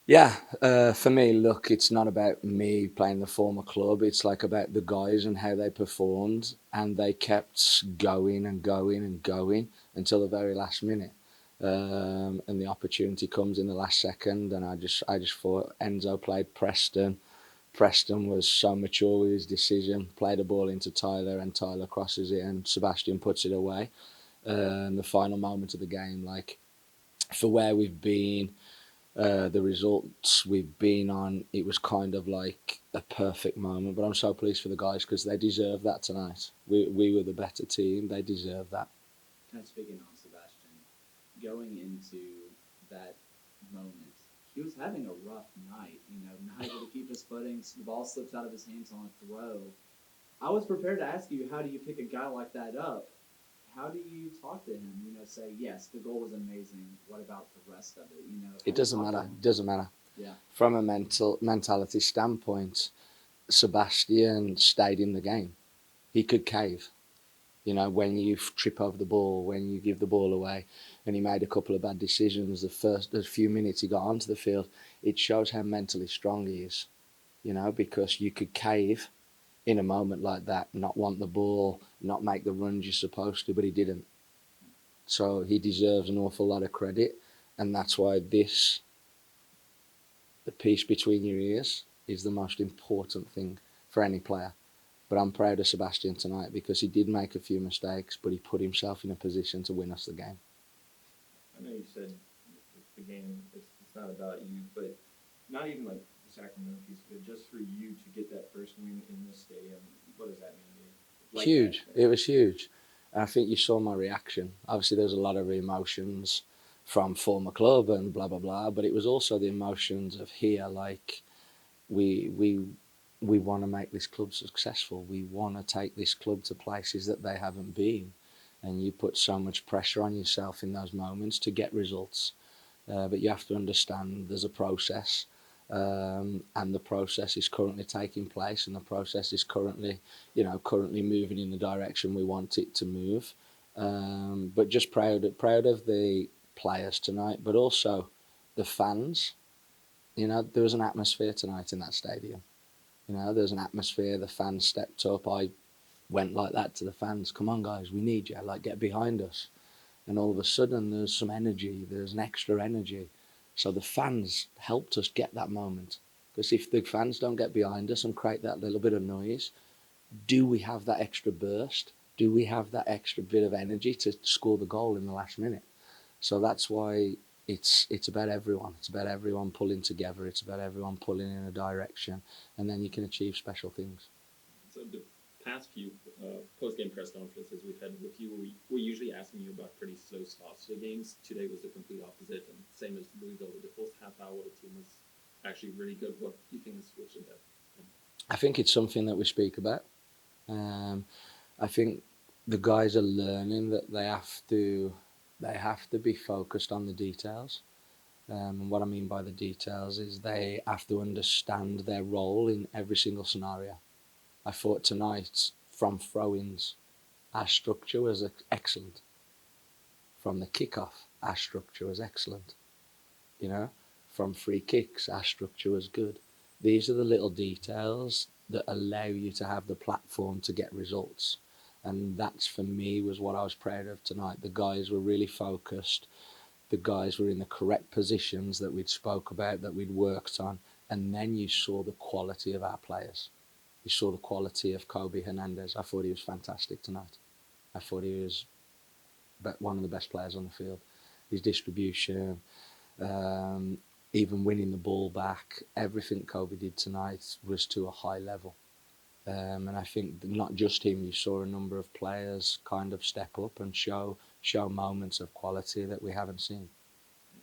Yeah, for me, look, it's not about me playing the former club. It's like about the guys and how they performed, and they kept going and going and going until the very last minute. And the opportunity comes in the last second, and I just thought Enzo played Preston. Preston was so mature with his decision, played the ball into Tyler, and Tyler crosses it, and Sebastian puts it away. The final moment of the game, like for where we've been, the results we've been on, it was kind of like a perfect moment. But I'm so pleased for the guys because they deserve that tonight. We were the better team. They deserve that. Kind of speaking on Sebastian, going into that moment, he was having a rough night. Not able to keep his footing. The ball slips out of his hands on a throw. I was prepared to ask you, how do you pick a guy like that up? How do you talk to him? Say yes, the goal was amazing. What about the rest of it? How It do you doesn't talk to matter. him? It doesn't matter. Yeah, From a mentality standpoint, Sebastian stayed in the game. He could cave. When you trip over the ball, when you give the ball away, and he made a couple of bad decisions the few minutes he got onto the field, it shows how mentally strong he is. Because you could cave in a moment like that, not want the ball, not make the runs you're supposed to, but he didn't. So he deserves an awful lot of credit, and that's why the piece between your ears, is the most important thing for any player. But I'm proud of Sebastian tonight because he did make a few mistakes, but he put himself in a position to win us the game. I know you said the game it's not about you, but not even like the Sacramento piece of it, just for you to get that first win in this stadium. What does that mean to you? Like that, Huge. It was huge. And I think you saw my reaction. Obviously, there's a lot of emotions from former club and blah blah blah, but it was also the emotions of here. Like we we we want to make this club successful. We want to take this club to places that they haven't been, and you put so much pressure on yourself in those moments to get results. But you have to understand there's a process, and the process is currently taking place, and the process is currently moving in the direction we want it to move. But just proud of the players tonight, but also the fans. There was an atmosphere tonight in that stadium. There's an atmosphere. The fans stepped up. I went like that to the fans. Come on, guys, we need you. Like, get behind us. And all of a sudden, there's some energy. There's an extra energy. So the fans helped us get that moment. Because if the fans don't get behind us and create that little bit of noise, do we have that extra burst? Do we have that extra bit of energy to score the goal in the last minute? So that's why it's about everyone. It's about everyone pulling together. It's about everyone pulling in a direction, and then you can achieve special things. So the past few post-game press conferences we've had with you, we're usually asking you about pretty slow starts to the games. Today was the complete opposite, and same as Louisville. The first half hour, the team was actually really good. What do you think has switched in that? I think it's something that we speak about. Um, I think the guys are learning that they have to be focused on the details. And what I mean by the details is they have to understand their role in every single scenario. I thought tonight from throw-ins, our structure was excellent. From the kick-off, our structure was excellent. You know, from free kicks, our structure was good. These are the little details that allow you to have the platform to get results. And that's for me was what I was proud of tonight. The guys were really focused. The guys were in the correct positions that we'd spoke about, that we'd worked on. And then you saw the quality of our players. You saw the quality of Kobe Hernandez. I thought he was fantastic tonight. I thought he was one of the best players on the field. His distribution, um, even winning the ball back, everything Kobe did tonight was to a high level. And I think not just him, you saw a number of players kind of step up and show moments of quality that we haven't seen.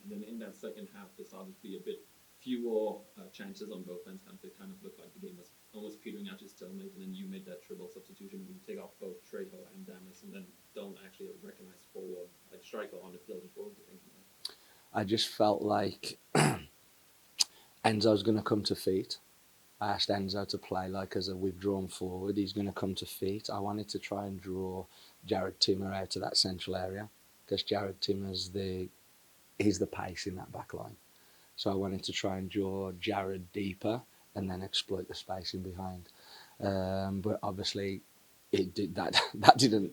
And then in that second half, there's obviously a bit fewer chances on both ends. It kind of looked like the game was almost petering out to stalemate, and then you made that triple substitution when you take off both Trejo and Damas, and then don't actually recognize forward like striker on the field. What was you thinking there? I just felt like Enzo's going to come to feet. I asked Enzo to play like as a withdrawn forward. He's going to come to feet. I wanted to try and draw Jared Timmer out of that central area because Jared Timmer's he's the pace in that back line. So I wanted to try and draw Jared deeper and then exploit the space in behind. But obviously, it did that. That didn't.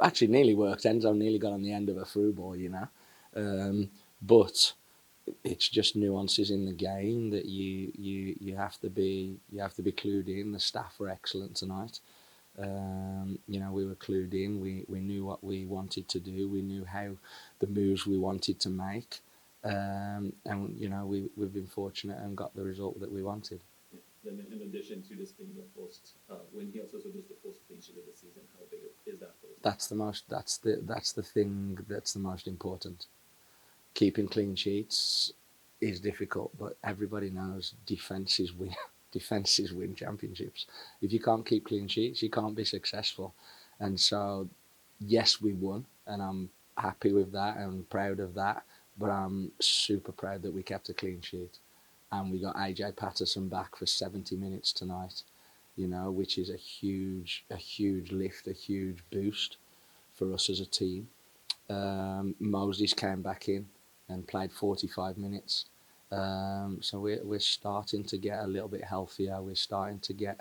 Actually, nearly worked. Enzo nearly got on the end of a through ball. But it's just nuances in the game that you have to be clued in. The staff were excellent tonight. We were clued in. We knew what we wanted to do. We knew how the moves we wanted to make, and we've been fortunate and got the result that we wanted. Then, in addition to this being your first win, he also does the first clean sheet of the season. How big is that for you? That's the most. That's the thing. That's the most important. Keeping clean sheets is difficult, but everybody knows defenses win. Defenses win championships. If you can't keep clean sheets, you can't be successful. And so, yes, we won, and I'm happy with that and proud of that. But I'm super proud that we kept a clean sheet, and we got AJ Patterson back for 70 minutes tonight. Which is a huge lift, a huge boost for us as a team. Moses came back in and played 45 minutes. So we're starting to get a little bit healthier. We're starting to get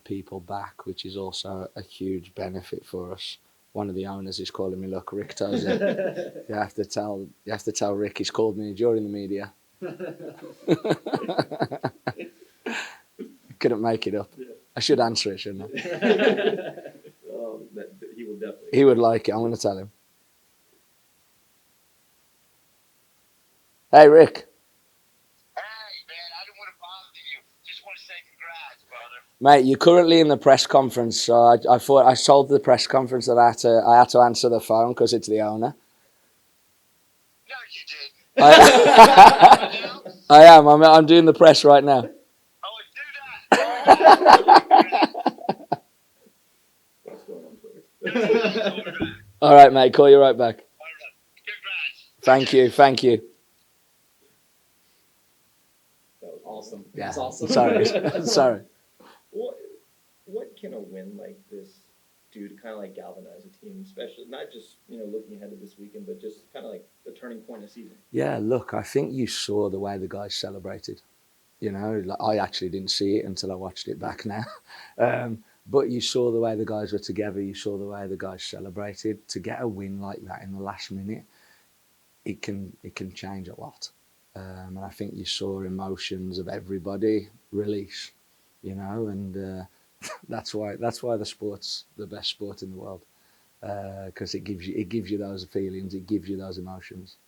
people back, which is also a huge benefit for us. One of the owners is calling me, look, Rick Tozer. You have to tell Rick he's called me during the media. Couldn't make it up. Yeah. I should answer it, shouldn't I? He will definitely. He would like it. I'm going to tell him. Hey, Rick. Hey, man, I didn't want to bother you. Just want to say congrats, brother. Mate, you're currently in the press conference, so I thought I told the press conference that I had to answer the phone because it's the owner. No, you didn't. I am. I'm doing the press right now. Oh, do that. What's going on, Twitter? All right, mate. Call you right back. All right. Congrats. Thank you. That was awesome. Yeah. That's awesome. Sorry. What can a win like this do to kind of like galvanize a team, especially not just looking ahead to this weekend, but just kind of like the turning point of the season? Yeah, look, I think you saw the way the guys celebrated. I actually didn't see it until I watched it back now. But you saw the way the guys were together. You saw the way the guys celebrated. To get a win like that in the last minute, it can change a lot. And I think you saw emotions of everybody release, and that's why the sport's the best sport in the world, because it gives you those feelings, it gives you those emotions.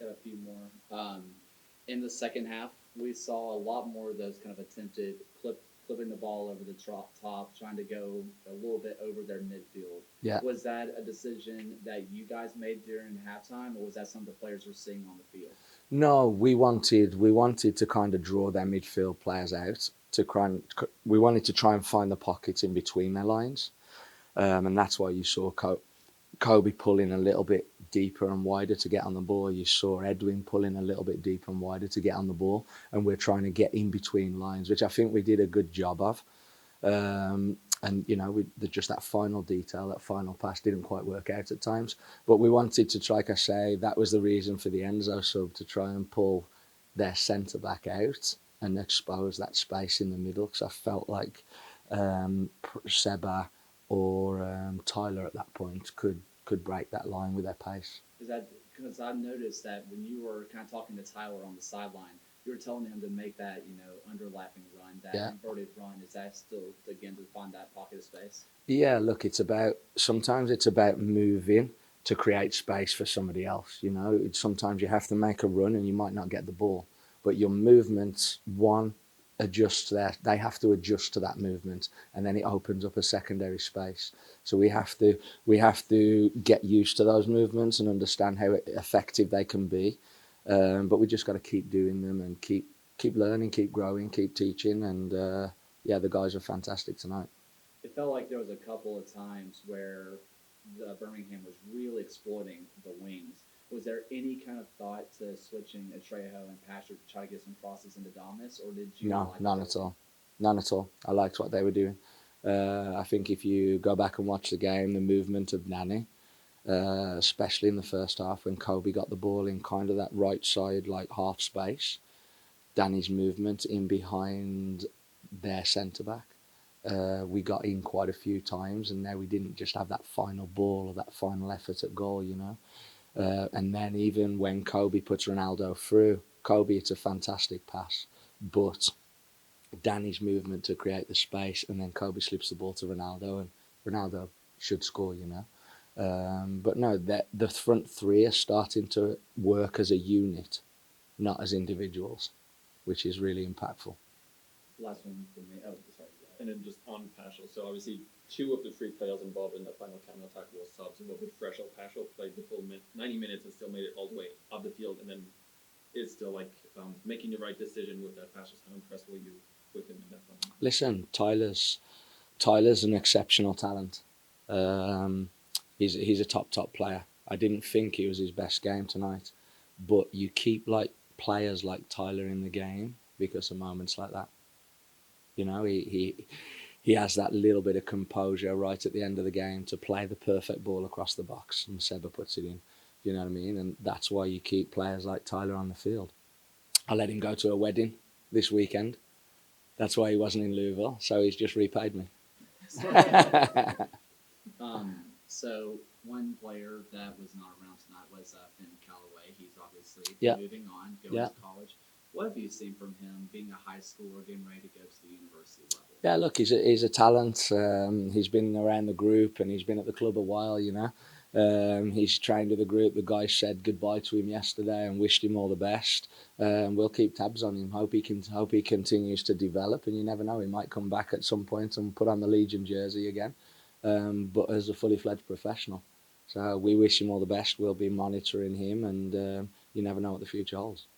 Got a few more. In the second half, we saw a lot more of those kind of attempted clipping the ball over the top, trying to go a little bit over their midfield. Yeah. Was that a decision that you guys made during halftime, or was that something the players were seeing on the field? No, we wanted to kind of draw their midfield players out. We wanted to try and find the pockets in between their lines, and that's why you saw Kobe pulling a little bit deeper and wider to get on the ball. You saw Edwin pulling a little bit deeper and wider to get on the ball, and we're trying to get in between lines, which I think we did a good job of. And just that final detail, that final pass didn't quite work out at times. But we wanted to, like I say, that was the reason for the Enzo sub, to try and pull their centre back out and expose that space in the middle, because I felt like Seba or Tyler at that point could break that line with their pace. Because I noticed that when you were kind of talking to Tyler on the sideline, you were telling him to make that underlapping run, that inverted run. Is that still, again, to find that pocket of space? Yeah, look, sometimes it's about moving to create space for somebody else. Sometimes you have to make a run and you might not get the ball, but your movements, they have to adjust to that movement, and then it opens up a secondary space. So we have to get used to those movements and understand how effective they can be. But we just got to keep doing them and keep learning, keep growing, keep teaching, and the guys are fantastic tonight. It felt like there was a couple of times where Birmingham was really exploiting the wings. Was there any kind of thought to switching Trejo and Pasher to try to get some crosses into Domus, or did you? No, none at all. None at all. I liked what they were doing. I think if you go back and watch the game, the movement of Nani especially in the first half when Kobe got the ball in kind of that right side, like half space. Danny's movement in behind their centre back. We got in quite a few times, and now we didn't just have that final ball or that final effort at goal, you know. And then even when Kobe puts Ronaldo through, Kobe, it's a fantastic pass, but Danny's movement to create the space, and then Kobe slips the ball to Ronaldo, and Ronaldo should score, you know. But no, the front three are starting to work as a unit, not as individuals, which is really impactful. Last one for me. Oh, sorry. And then just on Paschal, so obviously 2 of the 3 players involved in the final counter attack were subs. But with Freschel, Paschal played the full 90 minutes and still made it all the way up the field, and then is still like making the right decision with that Paschal. How impressed were you with him in that final? Listen, Tyler's an exceptional talent. He's a top player. I didn't think he was his best game tonight, but you keep like players like Tyler in the game because of moments like that. You know, he has that little bit of composure right at the end of the game to play the perfect ball across the box, and Seba puts it in. You know what I mean? And that's why you keep players like Tyler on the field. I let him go to a wedding this weekend. That's why he wasn't in Louisville, so he's just repaid me. So one player that was not around tonight was Finn Callaway. He's obviously Yeah. moving on, going Yeah. to college. What have you seen from him being a high schooler, getting ready to go to the university level? Yeah, look, he's a talent. He's been around the group and he's been at the club a while, you know. He's trained with the group. The guy said goodbye to him yesterday and wished him all the best. We'll keep tabs on him. Hope he continues to develop, and you never know, he might come back at some point and put on the Legion jersey again, but as a fully fledged professional. So we wish him all the best. We'll be monitoring him, and you never know what the future holds.